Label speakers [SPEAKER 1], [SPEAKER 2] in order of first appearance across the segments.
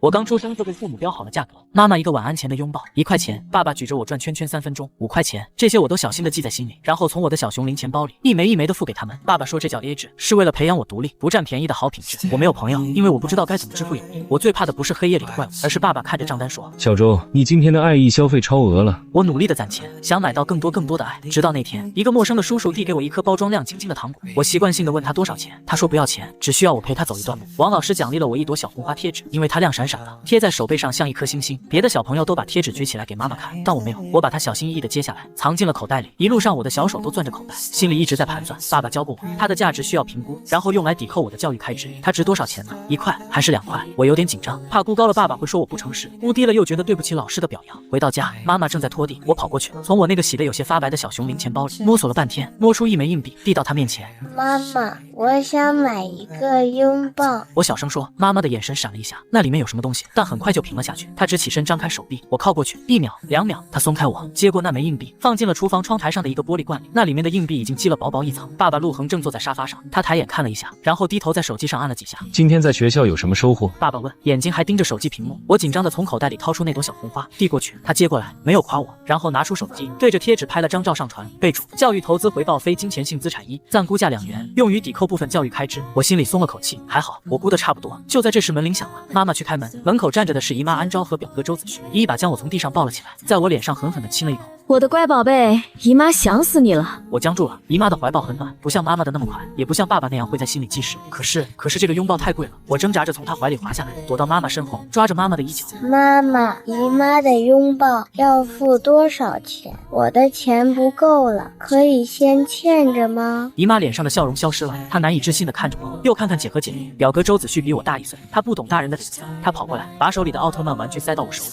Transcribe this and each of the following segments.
[SPEAKER 1] 我刚出生就被父母标好了价格，妈妈一个晚安前的拥抱1块钱，爸爸举着我转圈圈3分钟5块钱，这些我都小心的记在心里，然后从我的小熊零钱包里一枚一枚的付给他们。爸爸说这叫 AA 制，是为了培养我独立不占便宜的好品质。我没有朋友，因为我不知道该怎么支付友谊。我最怕的不是黑夜里的怪物，而是爸爸看着账单说：
[SPEAKER 2] 小周，你今天的爱意消费超额了。
[SPEAKER 1] 我努力的攒钱，想买到更多的爱。直到那天，一个陌生的叔叔递给我一颗包装亮晶晶的糖果，我习惯性的问他多少钱，他说不要钱，只需要我陪他走一段路。王老师奖励了我一朵小红花贴纸，因为它亮闪闪的，贴在手背上像一颗星星。别的小朋友都把贴纸举起来给妈妈看，但我没有，我把它小心翼翼的接下来，藏进了口袋里。一路上我的小手都攥着口袋，心里一直在盘算。爸爸教过我，它的价值需要评估，然后用来抵扣我的教育开支。它值多少钱呢？1块还是2块？我有点紧张，怕估高了爸爸会说我不诚实，估低了又觉得对不起老师的表扬。回到家，妈妈正在拖地，我跑过去，从我那个洗得有些发白的小熊零钱包里摸索了半天，摸出1枚硬币，递到她面前。
[SPEAKER 3] 妈妈，我想买一个拥抱。
[SPEAKER 1] 我小声说，妈妈的眼神闪了一下，那里面有什么东西，但很快就平了下去。她只起身张开手臂，我靠过去，1秒2秒，她松开我，接过那枚硬币，放进了厨房窗台上的一个玻璃罐里，那里面的硬币已经积了薄薄一层。爸爸陆恒正坐在沙发上，他抬眼看了一下，然后低头在手机上按了几下。
[SPEAKER 2] 今天在学校有什么收获？
[SPEAKER 1] 爸爸问，眼睛还盯着手机屏幕。我紧张的从口袋里掏出那朵小红花，递过去，他接过来，没有夸我，然后拿出手机，对着贴纸拍了张照上传，备注：教育投资回报非金钱性资产1，暂估价2元，用于抵扣部分教育开支。我心里松了口气，还好我估的差不多。就在这时门铃响了，妈妈去开门，门口站着的是姨妈安昭和表哥周子旭，一把将我从地上抱了起来，在我脸上狠狠地亲了一口。
[SPEAKER 4] 我的乖宝贝，姨妈想死你了。
[SPEAKER 1] 我僵住了，姨妈的怀抱很暖，不像妈妈的那么快，也不像爸爸那样会在心里计时。可是这个拥抱太贵了，我挣扎着从她怀里滑下来，躲到妈妈身后，抓着妈妈的衣角。
[SPEAKER 3] 妈妈，姨妈的拥抱要付多少钱？我的钱不够了，可以先欠着吗？
[SPEAKER 1] 姨妈脸上的笑容消失了，她难以置信地看着我，又看看姐和姐妹。表哥周子旭比我大1岁，他不懂大人的脸色，他跑过来，把手里的奥特曼玩具塞到我手里。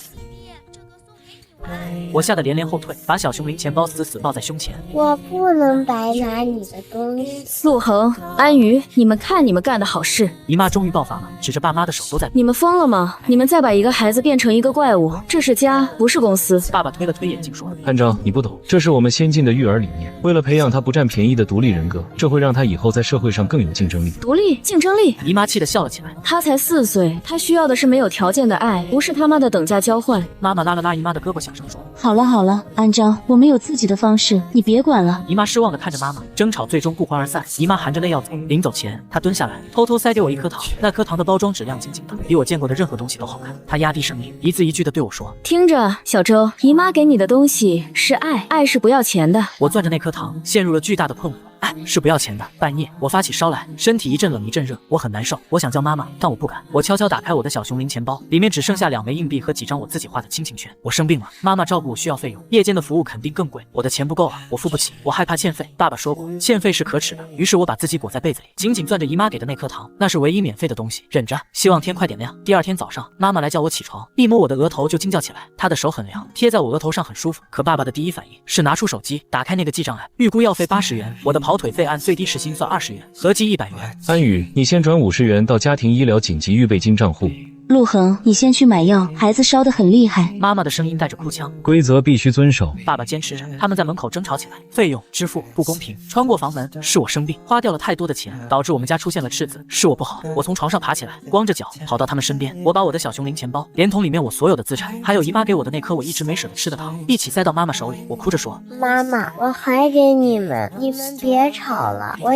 [SPEAKER 1] 我吓得连连后退，把小熊零钱包死死抱在胸前。
[SPEAKER 3] 我不能白拿你的东西。
[SPEAKER 4] 陆恒、安瑜，你们看你们干的好事！
[SPEAKER 1] 姨妈终于爆发了，指着爸妈的手都在。
[SPEAKER 4] 你们疯了吗？你们再把一个孩子变成一个怪物，这是家，不是公司。
[SPEAKER 1] 爸爸推了推眼镜说：
[SPEAKER 2] 安昭，你不懂，这是我们先进的育儿理念，为了培养他不占便宜的独立人格，这会让他以后在社会上更有竞争力。
[SPEAKER 4] 独立竞争力？
[SPEAKER 1] 姨妈气得笑了起来。
[SPEAKER 4] 他才4岁，他需要的是没有条件的爱，不是他妈的等价交换。
[SPEAKER 1] 妈妈拉了拉姨妈的胳膊，小声说：
[SPEAKER 5] 好了，安昭，我们有自己的方式，你别管了。
[SPEAKER 1] 姨妈失望地看着妈妈，争吵最终不欢而散。姨妈含着泪要走，临走前，她蹲下来，偷偷塞给我一颗糖。那颗糖的包装纸亮晶晶的，比我见过的任何东西都好看。她压低声音，一字一句地对我说：
[SPEAKER 4] 听着，小周，姨妈给你的东西是爱，爱是不要钱的。
[SPEAKER 1] 我攥着那颗糖，陷入了巨大的困惑。爱是不要钱的。半夜我发起烧来，身体一阵冷一阵热，我很难受。我想叫妈妈，但我不敢。我悄悄打开我的小熊零钱包，里面只剩下2枚硬币和几张我自己画的亲情券。我生病了，妈妈照顾我需要费用，夜间的服务肯定更贵，我的钱不够啊，我付不起，我害怕欠费。爸爸说过，欠费是可耻的。于是我把自己裹在被子里，紧紧攥着姨妈给的那颗糖，那是唯一免费的东西，忍着，希望天快点亮。第2天早上，妈妈来叫我起床，一摸我的额头就惊叫起来，她的手很凉，贴在我额头上很舒服。可爸爸的第一反应是拿出手机，打开那个记账案，预估要费80元，我的跑腿费按最低时薪算20元，合计100元。
[SPEAKER 2] 安宇，你先转50元到家庭医疗紧急预备金账户。
[SPEAKER 5] 陆恒，你先去买药，孩子烧得很厉害。
[SPEAKER 1] 妈妈的声音带着哭腔。
[SPEAKER 2] 规则必须遵守。
[SPEAKER 1] 爸爸坚持着，他们在门口争吵起来，费用支付不公平。穿过房门是我生病，花掉了太多的钱，导致我们家出现了赤字，是我不好。我从床上爬起来，光着脚跑到他们身边，我把我的小熊零钱包，连同里面我所有的资产，还有姨妈给我的那颗我一直没舍得吃的糖，一起塞到妈妈手里。我哭着说：
[SPEAKER 3] 妈妈，我还给你们，你们别吵了，我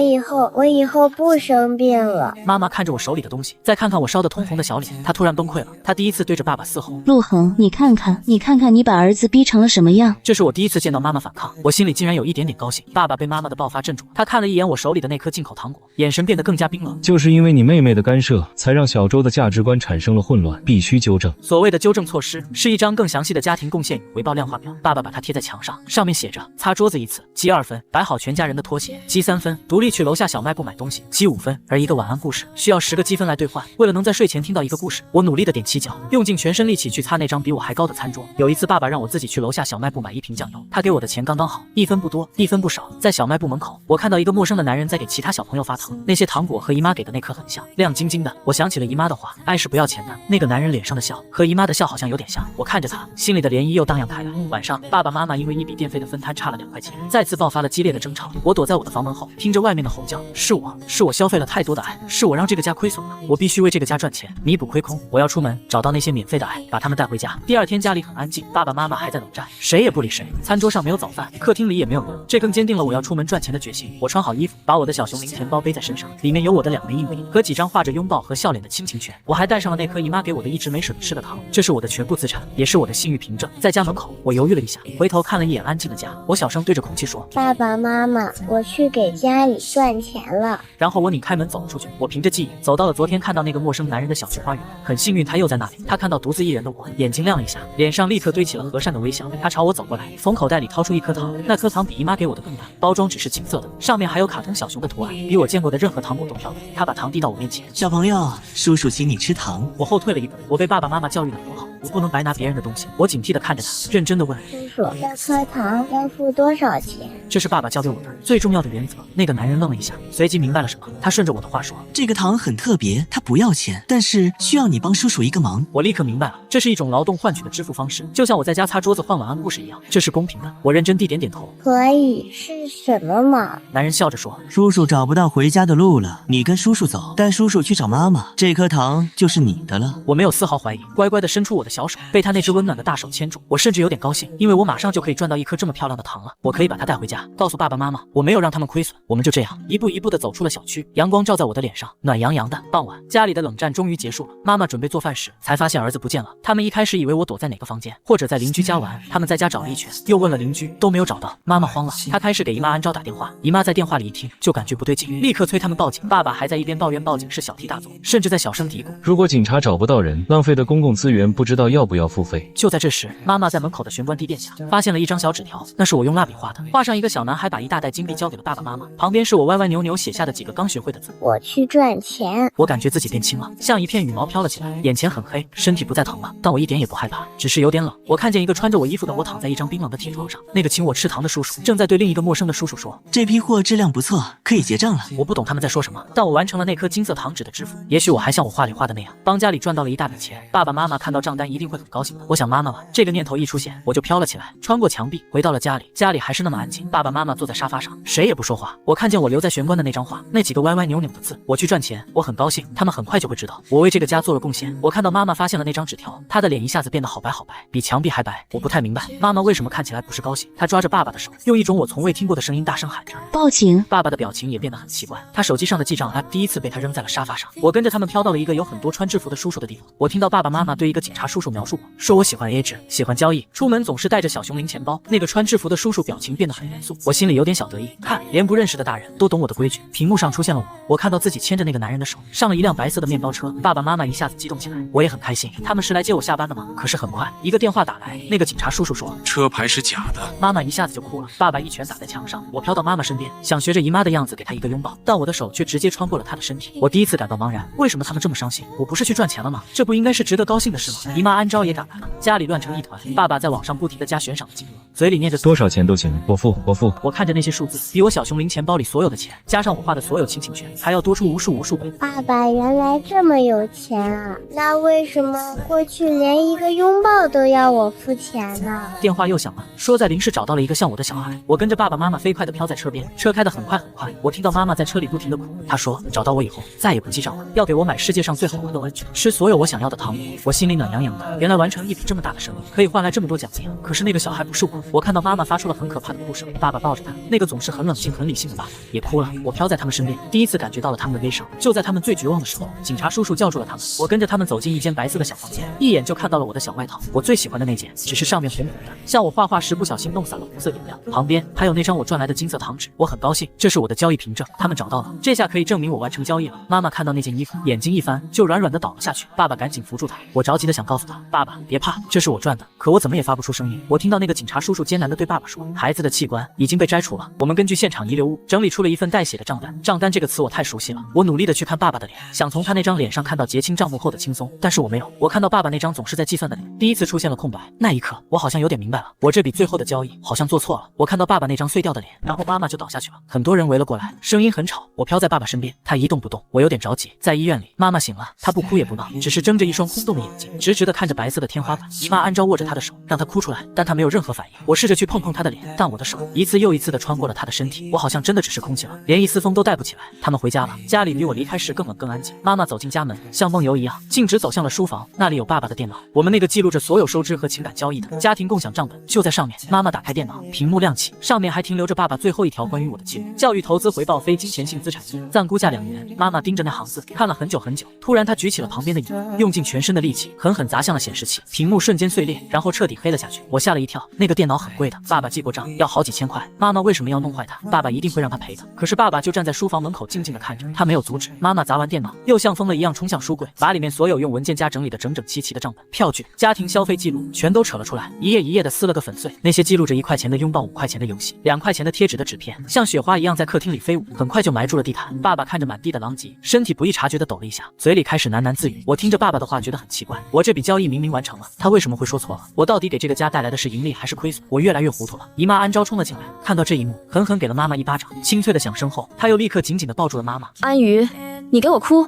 [SPEAKER 3] 以后不生病了。
[SPEAKER 1] 妈妈看着我手里的东西，再看看我烧得通红的小脸，她突然崩溃了。她第一次对着爸爸嘶吼。
[SPEAKER 5] 陆恒，你看看你把儿子逼成了什么样。
[SPEAKER 1] 这是我第一次见到妈妈反抗，我心里竟然有一点点高兴。爸爸被妈妈的爆发镇住，他看了一眼我手里的那颗进口糖果，眼神变得更加冰冷。
[SPEAKER 2] 就是因为你妹妹的干涉，才让小周的价值观产生了混乱，必须纠正。
[SPEAKER 1] 所谓的纠正措施是一张更详细的家庭贡献与回报量化表，爸爸把它贴在墙上，上面写着：擦桌子1次积2分，摆好全家人的拖鞋积3分，独立去楼下小卖部买东西积5分，而一个晚安故事需要10个积分来兑换。为了能在睡前听到一个故事，我努力的踮起脚，用尽全身力气去擦那张比我还高的餐桌。有一次爸爸让我自己去楼下小卖部买1瓶酱油，他给我的钱刚刚好，1分不多1分不少。在小卖部门口，我看到一个陌生的男人在给其他小朋友发糖，那些糖果和姨妈给的那颗很像，亮晶晶的。我想起了姨妈的话，爱是不要钱的。那个男人脸上的笑和姨妈的笑好像有点像，我看着他，心里的涟漪又荡漾开来。晚上爸爸妈妈因为一笔电费的分摊差了2块钱，再次爆发了激烈的争吵。我躲在我的房门后，听着外面的吼叫，是我消费了太多的爱，是我让这个家亏损了，我必须为这个家赚钱，弥补亏空。我要出门找到那些免费的爱，把他们带回家。第二天家里很安静，爸爸妈妈还在冷战，谁也不理谁。餐桌上没有早饭，客厅里也没有人，这更坚定了我要出门赚钱的决心。我穿好衣服，把我的小熊零钱包背在身上，里面有我的2枚硬币和几张画着拥抱和笑脸的亲情券。我还带上了那颗姨妈给我的一直没舍得吃的糖，这是我的全部资产，也是我的信誉凭证。在家门口，我犹豫了一下，回头看了一眼安静的家，我小声对着空气说：“
[SPEAKER 3] 爸爸妈妈，我去给家里赚钱了。”
[SPEAKER 1] 然后我拧开门走了出去。我凭着记忆走到了昨天看到那个陌生男人的小区花园，很幸运他又在那里。他看到独自一人的我，眼睛亮了一下，脸上立刻堆起了和善的微笑。他朝我走过来，从口袋里掏出一颗糖，那颗糖比姨妈给我的更大，包装纸是金色的，上面还有卡通小熊的图案，比我见过的任何糖果都漂亮。他把糖递到我面前：“
[SPEAKER 6] 小朋友，叔叔请你吃糖。”
[SPEAKER 1] 我后退了一步，我被爸爸妈妈教育得很好，我不能白拿别人的东西。我警惕地看着他，认真地问：“
[SPEAKER 3] 叔叔，这颗糖要付多少钱？”
[SPEAKER 1] 这是爸爸教给我的最重要的原则。那个男人愣了一下，随即明白了什么，他顺着我的话说：“
[SPEAKER 6] 这个糖很特别，它不要钱，但是需要你帮叔叔一个忙。”
[SPEAKER 1] 我立刻明白了，这是一种劳动换取的支付方式，就像我在家擦桌子换晚安故事一样，这是公平的。我认真地点点头。
[SPEAKER 3] 可以，是什么忙？
[SPEAKER 1] 男人笑着说：“
[SPEAKER 6] 叔叔找不到回家的路了，你跟叔叔走，带叔叔去找妈妈，这颗糖就是你的了。”
[SPEAKER 1] 我没有丝毫怀疑，乖乖地伸出我的小手，被他那只温暖的大手牵住。我甚至有点高兴，因为我马上就可以赚到一颗这么漂亮的糖了，我可以把它带回家，告诉爸爸妈妈，我没有让他们亏损。我们就这样一步一步地走出了小区，阳光照在我的脸上，暖洋洋的。傍晚，家里的冷战终于结束了。妈妈准备做饭时，才发现儿子不见了。他们一开始以为我躲在哪个房间，或者在邻居家玩。他们在家找了一圈，又问了邻居，都没有找到。妈妈慌了，她开始给姨妈安昭打电话。姨妈在电话里一听，就感觉不对劲，立刻催他们报警。爸爸还在一边抱怨报警是小题大做，甚至在小声嘀咕：“
[SPEAKER 2] 如果警察找不到人，浪费的公共资源不知道要不要付费。”
[SPEAKER 1] 就在这时，妈妈在门口的玄关地垫下发现了一张小纸条，那是我用蜡笔画的，画上一个小男孩把一大袋金币交给了爸爸妈妈，旁边是我歪歪扭扭写下的几个刚学会的字：“
[SPEAKER 3] 我去赚钱。”
[SPEAKER 1] 我感觉自己变轻了，像一片羽毛飘了起来，眼前很黑，身体不再疼了，但我一点也不害怕，只是有点冷。我看见一个穿着我衣服的我躺在一张冰冷的铁床上，那个请我吃糖的叔叔正在对另一个陌生的叔叔说：“
[SPEAKER 6] 这批货质量不错，可以结账了。”
[SPEAKER 1] 我不懂他们在说什么，但我完成了那颗金色糖纸的支付。也许我还像我画里画的那样，帮家里赚到了一大笔钱。爸爸妈妈看到账单一定会很高兴的。我想妈妈吧，这个念头一出现，我就飘了起来，穿过墙壁回到了家里。家里还是那么安静，爸爸妈妈坐在沙发上，谁也不说话。我看见我留在玄关的那张画，那几个歪歪扭扭的字：“我去赚钱。”我很高兴，他们很快就会知道我为这个家做了贡献。我看到妈妈发现了那张纸条，她的脸一下子变得好白好白，比墙壁还白。我不太明白妈妈为什么看起来不是高兴。她抓着爸爸的手，用一种我从未听过的声音大声喊着：“
[SPEAKER 5] 报警！”
[SPEAKER 1] 爸爸的表情也变得很奇怪，他手机上的记账 app 第一次被他扔在了沙发上。我跟着他们飘到了一个有很多穿制服的叔叔的地方。我听到爸爸妈妈对一个警察叔叔描述我，说我喜欢 AA 制，喜欢交易，出门总是带着小熊零钱包。那个穿制服的叔叔表情变得很严肃，我心里有点小得意，看，连不认识的大人都懂我的规矩。屏幕上出现了我看到自己牵着那个男人的手，上了一辆白色的面包车。爸爸妈妈一下子激动起来，我也很开心。他们是来接我下班的吗？可是很快，一个电话打来，那个警察叔叔说
[SPEAKER 7] 车牌是假的。
[SPEAKER 1] 妈妈一下子就哭了，爸爸一拳打在墙上。我飘到妈妈身边，想学着姨妈的样子给她一个拥抱，但我的手却直接穿过了她的身体。我第一次感到茫然，为什么他们这么伤心？我不是去赚钱了吗？这不应该是值得高兴的事吗？姨妈安昭也赶来了，家里乱成一团。爸爸在网上不停地加悬赏的金额，嘴里念着
[SPEAKER 2] 多少钱都行，我付。
[SPEAKER 1] 我看着那些数字，比我小熊零钱包里所有的钱，加上我画的所有亲情券，还要多出无数倍。
[SPEAKER 3] 爸爸原来这么有钱啊，那为什么过去连一个拥抱都要我付钱呢？
[SPEAKER 1] 电话又响了，说在临市找到了一个像我的小孩。我跟着爸爸妈妈飞快地飘在车边，车开得很快。我听到妈妈在车里不停地哭，她说找到我以后再也不记账了，要给我买世界上最好喝的温酒，吃所有我想要的糖果。我心里暖洋洋的，原来完成一笔这么大的生意可以换来这么多奖励。可是那个小孩不是我。我看到妈妈发出了很可怕的哭声，爸爸抱着她，那个总是很冷静很理性的爸爸也哭了。我飘在他们身边，第一次感觉到了他们的悲伤。就在他们最绝望的时候，警察叔叔叫住了他们。我跟着他们走进一间白色的小房间，一眼就看到了我的小外套，我最喜欢的那件，只是上面红红的，像我画画时不小心弄洒了红色颜料。旁边还有那张我赚来的金色糖纸，我很高兴，这是我的交易凭证，他们找到了，这下可以证明我完成交易了。妈妈看到那件衣服，眼睛一翻，就软软的倒了下去。爸爸赶紧扶住她，我着急的想告诉她，爸爸别怕，这是我赚的。可我怎么也发不出声音。我听到那个警察叔叔艰难的对爸爸说，孩子的器官已经被摘除了。我们根据现场遗留物整理出了一份带血的账单。账单这个词我太熟悉了，我努力的去看爸爸的脸，想从他那张脸上看到结清账目后的轻松，但是我没有。我看到爸爸那张总是在计算的脸，第一次出现了空白。那一刻，我好像有点明白了，我这笔最后的交易好像做错了。我看到爸爸那张碎掉的脸，然后妈妈就倒下去了。很多人围了过来，声音很吵。我飘在爸爸身边，他一动不动，我有点着急。在医院里，妈妈醒了，她不哭也不闹，只是睁着一双空洞的眼睛，直直的看着白色的天花板。姨妈安昭握着她的手，让她哭出来，但她没有任何反应。我试着去碰碰他的脸，但我的手一次又一次的穿过了他的身体，我好像真的只是空气了，连一丝风都带不起来。他们回家了，家里比我离开时更冷更安静。妈妈走进家门，像梦游一样，径直走向了书房，那里有爸爸的电脑，我们那个记录着所有收支和情感交易的家庭共享账本就在上面。妈妈打开电脑，屏幕亮起，上面还停留着爸爸最后一条关于我的记录：教育投资回报非金钱性资产1，暂估价2元。妈妈盯着那行字看了很久很久，突然她举起了旁边的椅，用尽全身的力气狠狠砸向了显示器，屏幕瞬间碎裂，然后彻底黑了下去。我吓了一跳，那个电脑很贵的，爸爸记过账要好几千块，妈妈为什么要弄坏它？爸爸一定会让他赔的。可是爸爸就站在书房门口静静的看着，他没有阻止。妈妈砸完电脑，又像疯了一样冲向书柜，把里面所有用文件夹整理的整整齐齐的账本、票据、家庭消费记录全都扯了出来，一页一页的撕了个粉碎。那些记录着1块钱的拥抱、5块钱的游戏、2块钱的贴纸的纸片，像雪花一样在客厅里飞舞，很快就埋住了地毯。爸爸看着满地的狼藉，身体不易察觉的抖了一下，嘴里开始喃喃自语。我听着爸爸的话，觉得很奇怪，我这笔交易明明完成了，他为什么会说错了？我到底给这个家带来的是盈利还是亏损？我越来越糊涂了。姨妈安昭冲了进来，看到这一幕，狠狠给了妈妈一巴掌，清脆的响声后，她又立刻紧紧地抱住了妈妈。
[SPEAKER 4] 安瑜，你给我哭，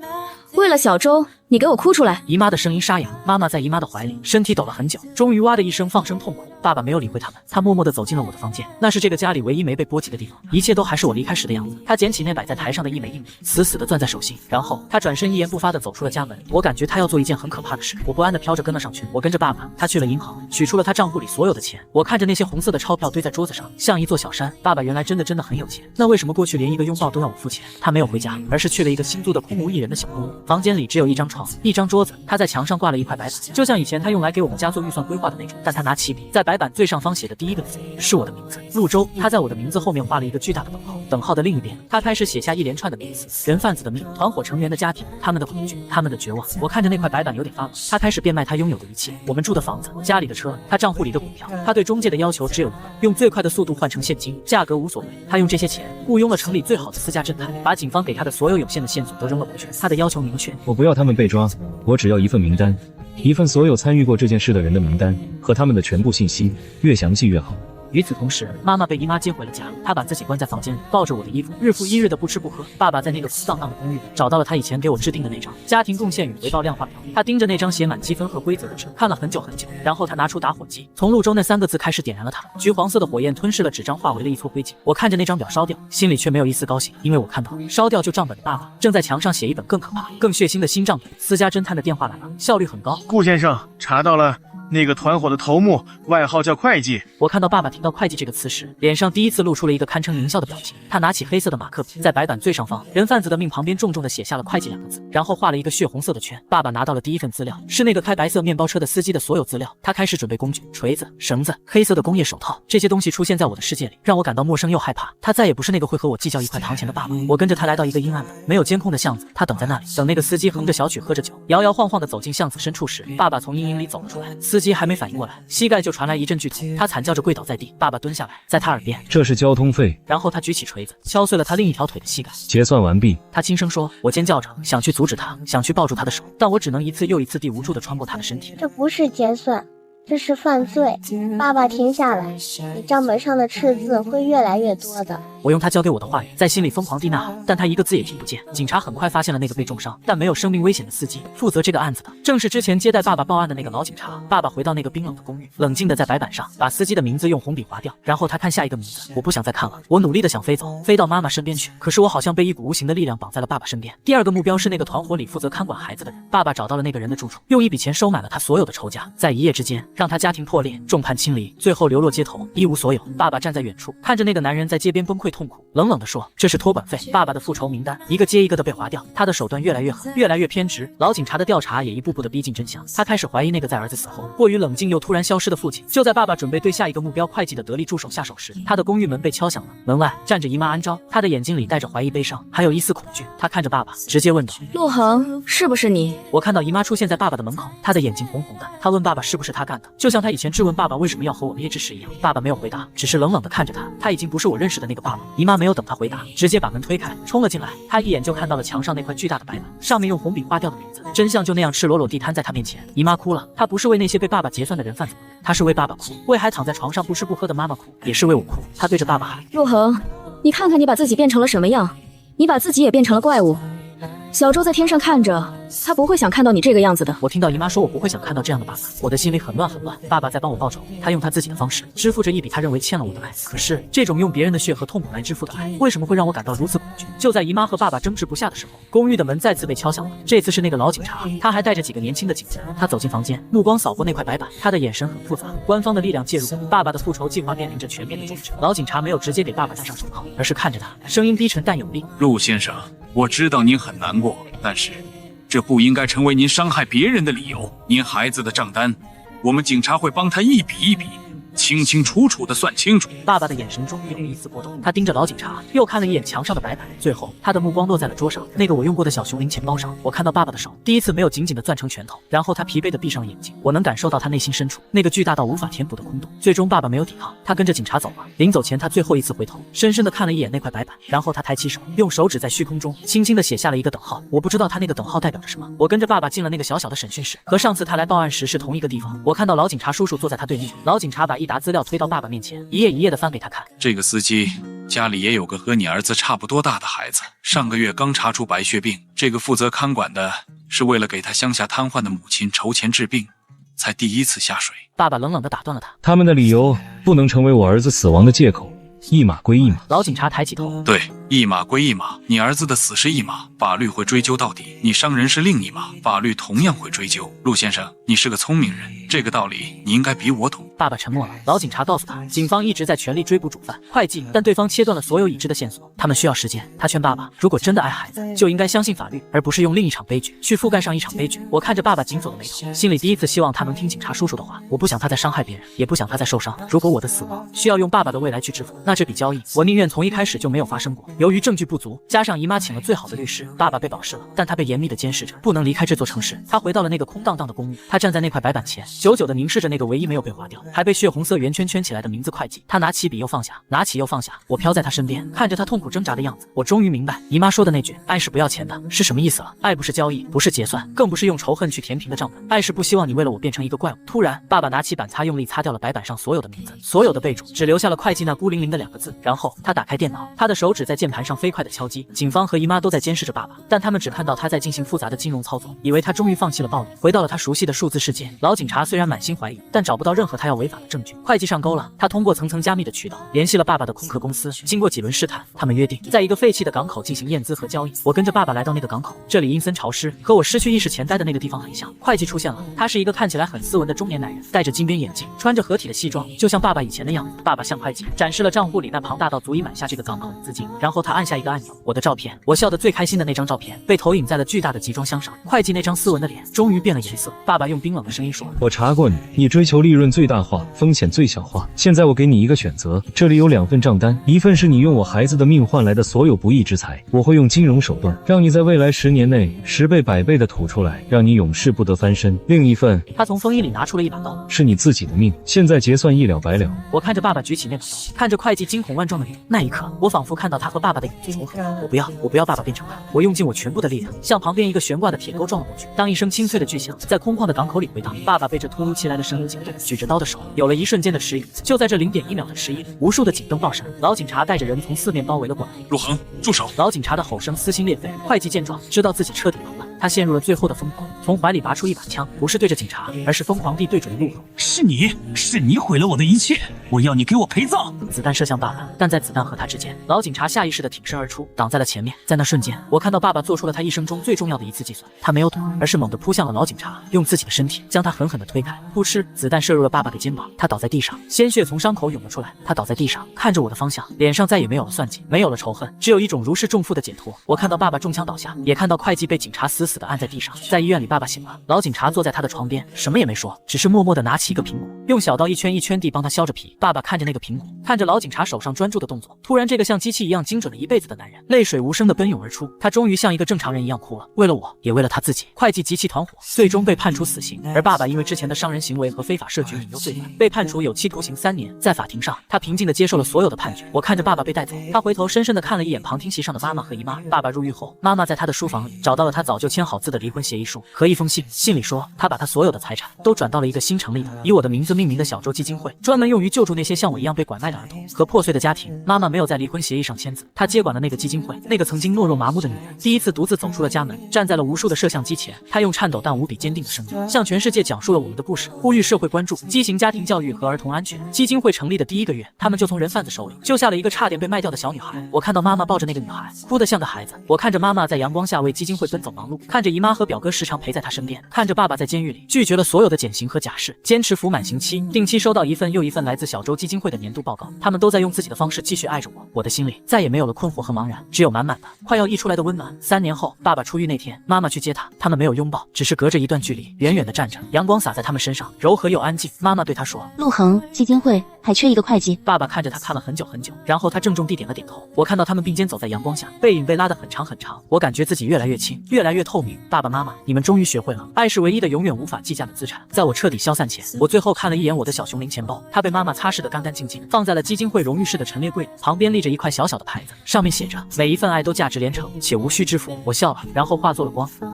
[SPEAKER 4] 为了小周，你给我哭出来！
[SPEAKER 1] 姨妈的声音沙哑，妈妈在姨妈的怀里，身体抖了很久，终于哇的一声放声痛哭。爸爸没有理会他们，他默默地走进了我的房间，那是这个家里唯一没被波及的地方，一切都还是我离开时的样子。他捡起那摆在台上的一枚硬币，死死地攥在手心，然后他转身一言不发地走出了家门。我感觉他要做一件很可怕的事，我不安地飘着跟了上去。我跟着爸爸，他去了银行，取出了他账户里所有的钱。我看着那些红色的钞票堆在桌子上，像一座小山。爸爸原来真的很有钱，那为什么过去连一个拥抱都要我付钱？他没有回家，而是去了一个新租的空无一人的小公寓。房间里只有一张床，一张桌子，他在墙上挂了一块白板，就像以前他用来给我们家做预算规划的那种。但他拿起笔，在白板最上方写的第一个字是我的名字陆舟。他在我的名字后面画了一个巨大的等号，等号的另一边，他开始写下一连串的名词：人贩子的命，团伙成员的家庭，他们的恐惧，他们的绝望。我看着那块白板有点发冷。他开始变卖他拥有的一切，我们住的房子，家里的车，他账户里的股票。他对中介的要求只有一个，用最快的速度换成现金，价格无所谓。他用这些钱雇佣了城里最好的私家侦探，把警方给他的所有有限的线索都扔了过去。他的要求明确，
[SPEAKER 2] 我不要他们被抓，我只要一份名单，一份所有参与过这件事的人的名单和他们的全部信息，越详细越好。
[SPEAKER 1] 与此同时，妈妈被姨妈接回了家，她把自己关在房间里，抱着我的衣服，日复一日的不吃不喝。爸爸在那个空荡荡的公寓找到了他以前给我制定的那张家庭贡献与回报量化表，他盯着那张写满积分和规则的纸，看了很久很久，然后他拿出打火机，从陆舟那3个字开始点燃了它。橘黄色的火焰吞噬了纸张，化为了一撮灰烬。我看着那张表烧掉，心里却没有一丝高兴，因为我看到烧掉旧账本的爸爸正在墙上写一本更可怕、更血腥的新账本。私家侦探的电话来了，效率很高。
[SPEAKER 7] 顾先生，查到了。那个团伙的头目外号叫会计。
[SPEAKER 1] 我看到爸爸听到会计这个词时，脸上第一次露出了一个堪称狞笑的表情。他拿起黑色的马克笔，在白板最上方人贩子的命旁边重重地写下了会计2个字，然后画了一个血红色的圈。爸爸拿到了第一份资料，是那个开白色面包车的司机的所有资料。他开始准备工具，锤子、绳子、黑色的工业手套，这些东西出现在我的世界里，让我感到陌生又害怕。他再也不是那个会和我计较1块糖钱的爸爸。我跟着他来到一个阴暗的、没有监控的巷子，他等在那里，等那个司机横着小曲喝着酒，摇摇晃晃地走进巷子深处时，爸爸从阴影里走了出来。司机还没反应过来，膝盖就传来一阵剧痛，他惨叫着跪倒在地。爸爸蹲下来，在他耳边：“
[SPEAKER 2] 这是交通费。”
[SPEAKER 1] 然后他举起锤子，敲碎了他另一条腿的膝盖。
[SPEAKER 2] 结算完毕。
[SPEAKER 1] 他轻声说。我尖叫着，想去阻止他，想去抱住他的手，但我只能一次又一次地无助地穿过他的身体。
[SPEAKER 3] 这不是结算，这是犯罪。爸爸停下来，你账本上的赤字会越来越多的。
[SPEAKER 1] 我用他教给我的话语在心里疯狂地呐喊，但他一个字也听不见。警察很快发现了那个被重伤但没有生命危险的司机，负责这个案子的正是之前接待爸爸报案的那个老警察。爸爸回到那个冰冷的公寓，冷静地在白板上把司机的名字用红笔划掉，然后他看下一个名字。我不想再看了，我努力地想飞走，飞到妈妈身边去，可是我好像被一股无形的力量绑在了爸爸身边。第2个目标是那个团伙里负责看管孩子的人。爸爸找到了那个人的住处，用一笔钱收买了他所有的仇家，在一夜之间让他家庭破裂，众叛亲离，最后流落街头，一无所有。爸爸站在远处，看着那个男人在街边崩溃痛苦，冷冷地说：“这是托管费。”爸爸的复仇名单一个接一个的被划掉，他的手段越来越狠，越来越偏执。老警察的调查也一步步的逼近真相。他开始怀疑那个在儿子死后过于冷静又突然消失的父亲。就在爸爸准备对下一个目标会计的得力助手下手时，他的公寓门被敲响了。门外站着姨妈安昭，她的眼睛里带着怀疑、悲伤，还有一丝恐惧。她看着爸爸，直接问道：“
[SPEAKER 4] 陆恒，是不是你？”
[SPEAKER 1] 我看到姨妈出现在爸爸的门口，她的眼睛红红的。她问爸爸是不是他干的，就像她以前质问爸爸为什么要和我灭之时一样。爸爸没有回答，只是冷冷地看着他。他已经不是我认识的那个爸爸。姨妈没有等他回答，直接把门推开，冲了进来。他一眼就看到了墙上那块巨大的白板，上面用红笔划掉的名字，真相就那样赤裸裸地摊在他面前。姨妈哭了，她不是为那些被爸爸结算的人贩子哭，她是为爸爸哭，为还躺在床上不吃不喝的妈妈哭，也是为我哭。她对着爸爸喊：“
[SPEAKER 4] 陆恒，你看看你把自己变成了什么样，你把自己也变成了怪物。”小周在天上看着，他不会想看到你这个样子的。
[SPEAKER 1] 我听到姨妈说我不会想看到这样的爸爸，我的心里很乱很乱。爸爸在帮我报仇，他用他自己的方式支付着一笔他认为欠了我的爱。可是这种用别人的血和痛苦来支付的爱，为什么会让我感到如此恐惧？就在姨妈和爸爸争执不下的时候，公寓的门再次被敲响了。这次是那个老警察，他还带着几个年轻的警察。他走进房间，目光扫过那块白板，他的眼神很复杂。官方的力量介入，爸爸的复仇计划面临着全面的终止。老警察没有直接给爸爸戴上手铐，而是看着他，声音低沉但有力。
[SPEAKER 8] 陆先生，我知道您很难过，但是这不应该成为您伤害别人的理由。您孩子的账单，我们警察会帮他一笔一笔清清楚楚地算清楚。
[SPEAKER 1] 爸爸的眼神中有一丝波动，他盯着老警察，又看了一眼墙上的白板，最后他的目光落在了桌上那个我用过的小熊零钱包上。我看到爸爸的手第一次没有紧紧地攥成拳头，然后他疲惫地闭上了眼睛。我能感受到他内心深处那个巨大到无法填补的空洞。最终爸爸没有抵抗，他跟着警察走了。临走前他最后一次回头，深深地看了一眼那块白板，然后他抬起手，用手指在虚空中轻轻地写下了一个等号。我不知道他那个等号代表着什么。我跟着爸爸进了那个小小的审讯室，和上次他来报案时是同一个地方。我看到老警察叔叔坐在他对面，老警察把一沓资料推到爸爸面前，一页一页地翻给他看。
[SPEAKER 8] 这个司机家里也有个和你儿子差不多大的孩子，上个月刚查出白血病，这个负责看管的是为了给他乡下瘫痪的母亲筹钱治病，才第一次下水。
[SPEAKER 1] 爸爸冷冷地打断了他，
[SPEAKER 2] 他们的理由不能成为我儿子死亡的借口，一码归一码。
[SPEAKER 1] 老警察抬起头，
[SPEAKER 8] 对，一码归一码，你儿子的死是一码，法律会追究到底；你伤人是另一码，法律同样会追究。陆先生，你是个聪明人，这个道理你应该比我懂。
[SPEAKER 1] 爸爸沉默了。老警察告诉他，警方一直在全力追捕主犯会计，但对方切断了所有已知的线索，他们需要时间。他劝爸爸，如果真的爱孩子，就应该相信法律，而不是用另一场悲剧去覆盖上一场悲剧。我看着爸爸紧锁的眉头，心里第一次希望他能听警察叔叔的话。我不想他再伤害别人，也不想他再受伤。如果我的死亡需要用爸爸的未来去支付，那这笔交易我宁愿从一开始就没有发生过。由于证据不足，加上姨妈请了最好的律师，爸爸被保释了，但他被严密的监视着，不能离开这座城市。他回到了那个空荡荡的公寓，他站在那块白板前，久久地凝视着那个唯一没有被划掉，还被血红色圆圈圈起来的名字会计。他拿起笔又放下，拿起又放下。我飘在他身边，看着他痛苦挣扎的样子，我终于明白姨妈说的那句爱是不要钱的是什么意思了。爱不是交易，不是结算，更不是用仇恨去填平的账本。爱是不希望你为了我变成一个怪物。突然，爸爸拿起板擦，用力擦掉了白板上所有的名字，所有的备注，只留下了会计那孤零零的2个字。然后他打开电脑，他的手指在键盘上飞快地敲击。警方和姨妈都在监视着爸爸，但他们只看到他在进行复杂的金融操作，以为他终于放弃了暴力，回到了他熟悉的数字世界。老警察虽然满心怀疑，但找不到任何他要违法的证据。会计上钩了，他通过层层加密的渠道联系了爸爸的空壳公司，经过几轮试探，他们约定在一个废弃的港口进行验资和交易。我跟着爸爸来到那个港口，这里阴森潮湿，和我失去意识前待的那个地方很像。会计出现了，他是一个看起来很斯文的中年男人，戴着金边眼镜，穿着合体的西装，就像爸爸以前的样子。爸爸向会计展示了账户里那庞大到足以买下这个港口的资金，然后他按下一个按钮，我的照片，我笑得最开心的那张照片被投影在了巨大的集装箱上。会计那张斯文的脸终于变了颜色。爸爸用冰冷的声音说，
[SPEAKER 2] 我查过你，你追求利润最大化，风险最小化。现在我给你一个选择，这里有2份账单，一份是你用我孩子的命换来的所有不义之财，我会用金融手段让你在未来10年内10倍100倍的吐出来，让你永世不得翻身。另一份，
[SPEAKER 1] 他从风衣里拿出了一把刀，
[SPEAKER 2] 是你自己的命，现在结算一了百了。
[SPEAKER 1] 我看着爸爸举起那把刀，看着会计惊恐万状的脸，那一刻我仿佛看到他和爸爸的影子重合。我不要爸爸变成他。我用尽我全部的力量向旁边一个悬挂的铁钩撞了过去。当一声清脆的巨响在空旷的港口里回荡，爸爸被这突如其来的声音惊动，举着刀的手有了一瞬间的迟疑。就在这0.1秒的迟疑里，无数的警灯爆闪，老警察带着人从四面包围了过来。
[SPEAKER 8] 陆恒，住手！
[SPEAKER 1] 老警察的吼声撕心裂肺。会计见状，知道自己彻底完了，他陷入了最后的疯狂，从怀里拔出一把枪，不是对着警察，而是疯狂地对准了陆恒。
[SPEAKER 9] 是你毁了我的一切，我要你给我陪葬！
[SPEAKER 1] 子弹射向爸爸，但在子弹和他之间，老警察下意识地挺身而出，挡在了前面。在那瞬间，我看到爸爸做出了他一生中最重要的一次计算，他没有躲，而是猛地扑向了老警察，用自己的身体将他狠狠地推开。噗嗤，子弹射入了爸爸的肩膀，他倒在地上，鲜血从伤口涌了出来。他倒在地上，看着我的方向，脸上再也没有了算计，没有了仇恨，只有一种如释重负的解脱。我看到爸爸中枪倒下，也看到会计被警察死死地按在地上。在医院里，爸爸醒了，老警察坐在他的床边，什么也没说，只是默默地拿起一个苹果，用小刀一圈一圈地帮他削着皮。爸爸看着那个苹果，看着老警察手上专注的动作，突然这个像机器一样精准了一辈子的男人，泪水无声地奔涌而出。他终于像一个正常人一样哭了，为了我，也为了他自己。会计极其团伙，最终被判处死刑，而爸爸因为之前的伤人行为和非法设局引诱罪犯，被判处有期徒刑3年。在法庭上，他平静地接受了所有的判决。我看着爸爸被带走，他回头深深地看了一眼旁听席上的妈妈和姨妈。爸爸入狱后，妈妈在他的书房里找到了他早就签好字的离婚协议书和一封信，信里说他把他所有的财产都转到了一个新成立的以我的名字字命名的小舟基金会，专门用于救助那些像我一样被拐卖的儿童和破碎的家庭。妈妈没有在离婚协议上签字，她接管了那个基金会。那个曾经懦弱麻木的女人，第一次独自走出了家门，站在了无数的摄像机前。她用颤抖但无比坚定的声音，向全世界讲述了我们的故事，呼吁社会关注畸形家庭教育和儿童安全。基金会成立的第1个月，他们就从人贩子手里救下了一个差点被卖掉的小女孩。我看到妈妈抱着那个女孩，哭得像个孩子。我看着妈妈在阳光下为基金会奔走忙碌，看着姨妈和表哥时常陪在她身边，看着爸爸在监狱里拒绝了所有的减刑和假释，坚持服满刑期，定期收到一份又一份来自小舟基金会的年度报告。他们都在用自己的方式继续爱着我。我的心里再也没有了困惑和茫然，只有满满的快要溢出来的温暖。3年后，爸爸出狱那天，妈妈去接他，他们没有拥抱，只是隔着一段距离，远远地站着，阳光洒在他们身上，柔和又安静。妈妈对他说：“
[SPEAKER 5] 陆恒，基金会还缺一个会计。”
[SPEAKER 1] 爸爸看着他看了很久很久，然后他郑重地点了点头。我看到他们并肩走在阳光下，背影被拉得很长很长，我感觉自己越来越轻，越来越透明。爸爸妈妈，你们终于学会了，爱是唯一的永远无法计价的资产。在我彻底消散前，我最后看了一眼我的小熊零钱包，它被妈妈擦拭得干干净净，放在了基金会荣誉室的陈列柜里，旁边立着一块小小的牌子，上面写着：“每一份爱都价值连城，且无需支付。”我笑了，然后化作了光。